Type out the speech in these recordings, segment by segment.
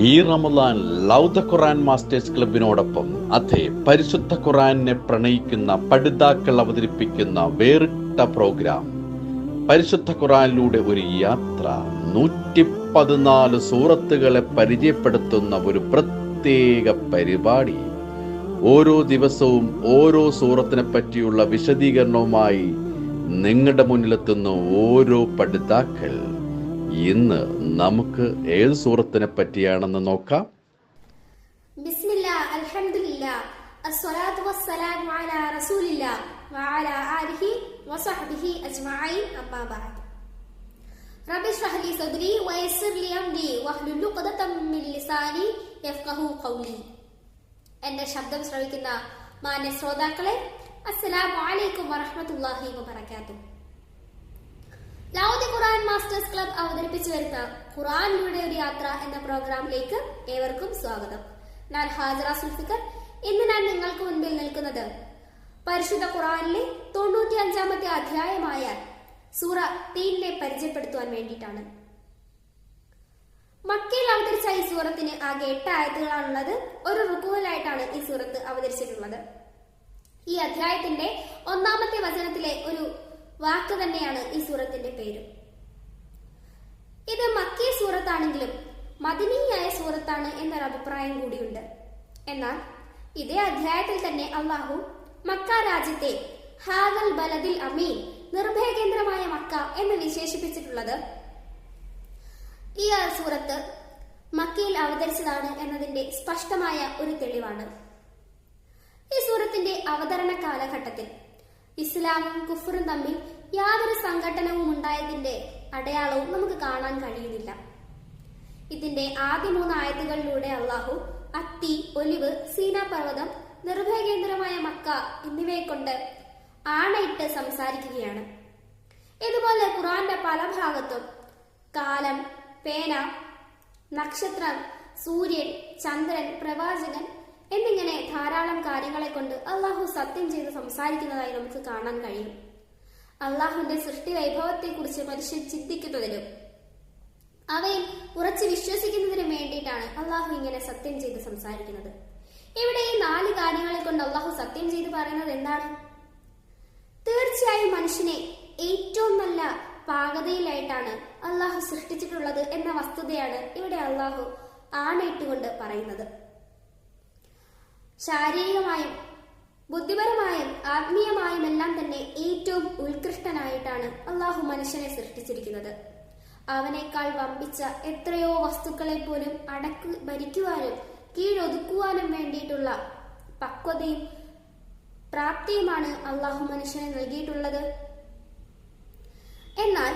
ഈ Ramadan love the Quran masters ക്ലബിനോടൊപ്പം അതെ പരിശുദ്ധ ഖുർആനെ പ്രണയിക്കുന്ന പഠിതാക്കൾ അവതരിപ്പിക്കുന്ന വേറിട്ട പ്രോഗ്രാം പരിശുദ്ധ ഖുർആനിലൂടെ ഒരു യാത്ര. 114 സൂറത്തുകളെ പരിചയപ്പെടുത്തുന്ന ഒരു പ്രത്യേക പരിപാടി. ഓരോ ദിവസവും ഓരോ സൂറത്തിനെ പറ്റിയുള്ള വിശദീകരണവുമായി നിങ്ങളുടെ മുന്നിലെത്തുന്ന ഓരോ പഠിതാക്കൾ. ഇന്ന് നമുക്ക് ഏത് സൂറത്തിനെ പറ്റിയാണെന്ന് നോക്കാം. ബിസ്മില്ലാ, അൽഹംദുലില്ലാ, അസ്സലാത്തു വസ്സലാമു അലാ റസൂലില്ലാ വഅലാ ആലിഹി വസഹ്ബിഹി അജ്മഈൻ. അമ്മാ ബഅദ്. റബ്ബി ഇശ്റഹ് ലി സദ്രി വയസ്സിർ ലി അംരി വഹ്ലുൽ ഉഖ്ദതം മിൻ ലിസാനി യഫ്ഖഹു ഖൗലി. എന്റെ ശബ്ദം ശ്രവിക്കുന്ന മാന്യ ശ്രോതാക്കളെ, അസ്സലാമു അലൈക്കും വറഹ്മത്തുള്ളാഹി വബറകാതുഹു. Love the Quran masters club അവതരിപ്പിച്ചു വരുന്ന ഖുർആനിലൂടെ ഒരു യാത്ര എന്ന പ്രോഗ്രാമിലേക്ക് ഏവർക്കും സ്വാഗതം. ഞാൻ ഹാജറ സുൽഫിക്കർ. ഇന്ന് ഞാൻ നിങ്ങൾക്ക് മുൻപിൽ നിൽക്കുന്നത് പരിശുദ്ധ ഖുർആനിലെ 95-ാമത്തെ അധ്യായമായ സൂറ തീനിനെ പരിചയപ്പെടുത്തുവാൻ വേണ്ടിയിട്ടാണ്. മക്കയിൽ അവതരിച്ച ഈ സൂറത്തിന് ആകെ 8 ആയത്തുകളാണുള്ളത്. ഒരു റുക്കുവിലായിട്ടാണ് ഈ സൂറത്ത് അവതരിച്ചിട്ടുള്ളത്. ഈ അധ്യായത്തിന്റെ 1-ാമത്തെ വചനത്തിലെ ഒരു വാക്ക് തന്നെയാണ് ഈ സൂറത്തിന്റെ പേര്. ഇത് മക്കീ സൂറത്താണെങ്കിലും മദനീയായ സൂറത്താണ് എന്നൊരു അഭിപ്രായം കൂടിയുണ്ട്. എന്നാൽ ഇതേ അധ്യായത്തിൽ തന്നെ അള്ളാഹു മക്ക രാജ്യത്തെ ഹാദൽ ബലദിൽ അമീൻ, നിർഭയകേന്ദ്രമായ മക്ക എന്ന് വിശേഷിപ്പിച്ചിട്ടുള്ളത് ഈ സൂറത്ത് മക്കയിൽ അവതരിച്ചതാണ് എന്നതിന്റെ സ്പഷ്ടമായ ഒരു തെളിവാണ്. ഈ സൂറത്തിന്റെ അവതരണ കാലഘട്ടത്തിൽ ഇസ്ലാമും കുഫറും തമ്മിൽ യാതൊരു സംഘട്ടനവും ഉണ്ടായതിന്റെ അടയാളവും നമുക്ക് കാണാൻ കഴിയുന്നില്ല. ഇതിന്റെ ആദ്യ 3 ആയത്തുകളിലൂടെ അള്ളാഹു അത്തി, ഒലിവ്, സീനാ പർവ്വതം, നിർഭയകേന്ദ്രമായ മക്ക എന്നിവയെ കൊണ്ട് ആണയിട്ട് സംസാരിക്കുകയാണ്. ഇതുപോലെ ഖുർആന്റെ പല ഭാഗത്തും കാലം, പേന, നക്ഷത്രം, സൂര്യൻ, ചന്ദ്രൻ, പ്രവാചകൻ എന്നിങ്ങനെ ധാരാളം കാര്യങ്ങളെ കൊണ്ട് അള്ളാഹു സത്യം ചെയ്ത് സംസാരിക്കുന്നതായി നമുക്ക് കാണാൻ കഴിയും. അള്ളാഹുവിന്റെ സൃഷ്ടി വൈഭവത്തെ കുറിച്ച് മനുഷ്യൻ ചിന്തിക്കുന്നതിനും അവയിൽ ഉറച്ചു വിശ്വസിക്കുന്നതിനും വേണ്ടിയിട്ടാണ് അള്ളാഹു ഇങ്ങനെ സത്യം ചെയ്ത് സംസാരിക്കുന്നത്. ഇവിടെ ഈ 4 കാര്യങ്ങളെ കൊണ്ട് അള്ളാഹു സത്യം ചെയ്ത് പറയുന്നത് എന്താണ്? തീർച്ചയായും മനുഷ്യനെ ഏറ്റവും നല്ല പാകതയിലായിട്ടാണ് അള്ളാഹു സൃഷ്ടിച്ചിട്ടുള്ളത് എന്ന വസ്തുതയാണ് ഇവിടെ അള്ളാഹു ആണയിട്ടുകൊണ്ട് പറയുന്നത്. ശാരീരികമായും ബുദ്ധിപരമായും ആത്മീയമായും എല്ലാം തന്നെ ഏറ്റവും ഉത്കൃഷ്ടനായിട്ടാണ് അള്ളാഹു മനുഷ്യനെ സൃഷ്ടിച്ചിരിക്കുന്നത്. അവനേക്കാൾ വമ്പിച്ച എത്രയോ വസ്തുക്കളെ പോലും ഭരിക്കുവാനും കീഴൊതുക്കുവാനും വേണ്ടിയിട്ടുള്ള പക്വതയും പ്രാപ്തിയുമാണ് അള്ളാഹു മനുഷ്യനെ നൽകിയിട്ടുള്ളത്. എന്നാൽ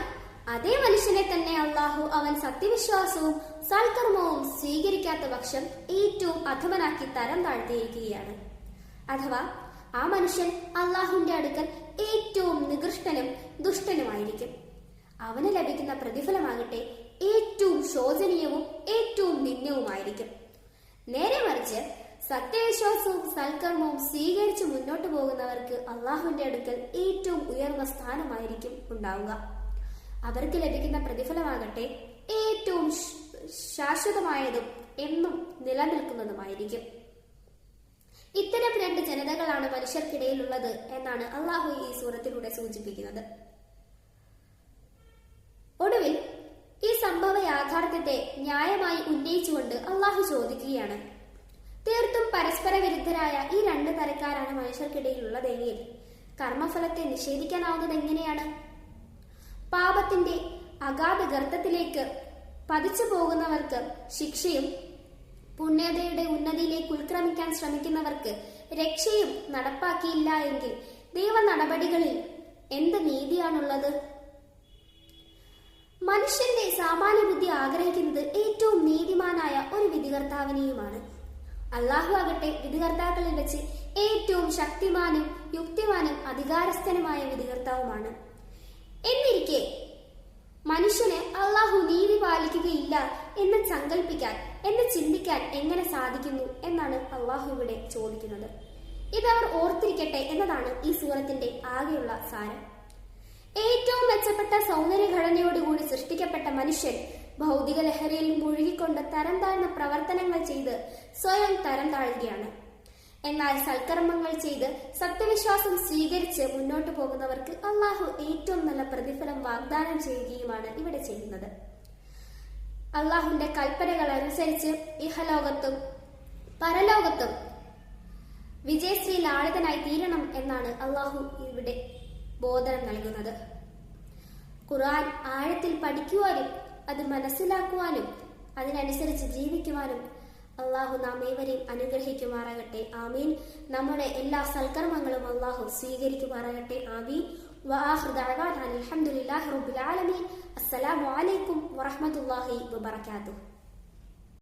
അതേ മനുഷ്യനെ തന്നെ അള്ളാഹു അവൻ സത്യവിശ്വാസവും സൽക്കർമ്മവും സ്വീകരിക്കാത്ത പക്ഷം ഏറ്റവും അധമനാക്കി തരം താഴ്ത്തിയിരിക്കുകയാണ്. അഥവാ ആ മനുഷ്യൻ അള്ളാഹുവിന്റെ അടുക്കൽ ഏറ്റവും നികൃഷ്ടനും ദുഷ്ടനുമായിരിക്കും. അവന് ലഭിക്കുന്ന പ്രതിഫലമാകട്ടെ ഏറ്റവും ശോചനീയവും ഏറ്റവും നിന്ദ്യവുമായിരിക്കും. നേരെ മറിച്ച് സത്യവിശ്വാസവും സൽക്കർമ്മവും സ്വീകരിച്ച് മുന്നോട്ട് പോകുന്നവർക്ക് അള്ളാഹുവിന്റെ അടുക്കൽ ഏറ്റവും ഉയർന്ന സ്ഥാനമായിരിക്കും ഉണ്ടാവുക. അവർക്ക് ലഭിക്കുന്ന പ്രതിഫലമാകട്ടെ ഏറ്റവും ശാശ്വതമായതും എന്നും നിലനിൽക്കുന്നതുമായിരിക്കും. ഇത്തരം 2 ജനതകളാണ് മനുഷ്യർക്കിടയിലുള്ളത് എന്നാണ് അള്ളാഹു ഈ സൂറത്തിലൂടെ സൂചിപ്പിക്കുന്നത്. ഒടുവിൽ ഈ സംഭവ യാഥാർത്ഥ്യത്തെ ന്യായമായി ഉന്നയിച്ചുകൊണ്ട് അള്ളാഹു ചോദിക്കുകയാണ്, തീർത്തും പരസ്പര വിരുദ്ധരായ ഈ 2 തരക്കാരാണ് മനുഷ്യർക്കിടയിലുള്ളതെങ്കിൽ കർമ്മഫലത്തെ നിഷേധിക്കാനാവുന്നത് എങ്ങനെയാണ്? പാപത്തിന്റെ അഗാധ ഗർത്തത്തിലേക്ക് പതിച്ചു പോകുന്നവർക്ക് ശിക്ഷയും പുണ്യതയുടെ ഉന്നതിയിലേക്ക് ഉൾക്രമിക്കാൻ ശ്രമിക്കുന്നവർക്ക് രക്ഷയും നടപ്പാക്കിയില്ല എങ്കിൽ ദൈവ നടപടികളിൽ എന്ത് നീതിയാണുള്ളത്? മനുഷ്യന്റെ സാമാന്യ ബുദ്ധി ആഗ്രഹിക്കുന്നത് ഏറ്റവും നീതിമാനായ ഒരു വിധികർത്താവിനെയുമാണ്. അള്ളാഹു ആകട്ടെ വിധികർത്താക്കളിൽ വെച്ച് ഏറ്റവും ശക്തിമാനും യുക്തിമാനും അധികാരസ്ഥനുമായ വിധികർത്താവുമാണ്. എന്നിരിക്കെ മനുഷ്യന് അള്ളാഹു നീതി പാലിക്കുകയില്ല എന്ന് സങ്കല്പിക്കാൻ, എന്ന് ചിന്തിക്കാൻ എങ്ങനെ സാധിക്കുന്നു എന്നാണ് അള്ളാഹു ഇവിടെ ചോദിക്കുന്നത്. ഇതവർ ഓർത്തിരിക്കട്ടെ എന്നതാണ് ഈ സൂറത്തിന്റെ ആകെയുള്ള സാരം. ഏറ്റവും മെച്ചപ്പെട്ട സൗന്ദര്യഘടനയോടുകൂടി സൃഷ്ടിക്കപ്പെട്ട മനുഷ്യൻ ഭൗതിക ലഹരിയിൽ മുഴുകിക്കൊണ്ട് തരം താഴ്ന്ന പ്രവർത്തനങ്ങൾ ചെയ്ത് സ്വയം തരം താഴുകയാണ്. എന്നാൽ സൽക്കർമ്മങ്ങൾ ചെയ്ത് സത്യവിശ്വാസം സ്വീകരിച്ച് മുന്നോട്ടു പോകുന്നവർക്ക് അള്ളാഹു ഏറ്റവും നല്ല പ്രതിഫലം വാഗ്ദാനം ചെയ്യുകയുമാണ് ഇവിടെ ചെയ്യുന്നത്. അള്ളാഹുവിന്റെ കൽപ്പനകൾ അനുസരിച്ച് ഇഹലോകത്തും പരലോകത്തും വിജയശ്രീ ലാളിതനായി തീരണം എന്നാണ് അള്ളാഹു ഇവിടെ ബോധനം നൽകുന്നത്. ഖുർആൻ ആഴത്തിൽ പഠിക്കുവാനും അത് മനസ്സിലാക്കുവാനും അതിനനുസരിച്ച് ജീവിക്കുവാനും അള്ളാഹു നാം ഏവരെയും അനുഗ്രഹിക്കുമാറാകട്ടെ. ആമീൻ. നമ്മുടെ എല്ലാ സൽക്കർമ്മങ്ങളും അള്ളാഹു സ്വീകരിക്കുമാറാകട്ടെ. ആമീൻ. വആഖിറു ദഅവാനാ അൽഹംദുലില്ലാഹി റബ്ബിൽ ആലമീൻ. അസ്സലാമു അലൈക്കും വറഹ്മത്തുള്ളാഹി വബറകാതുഹു.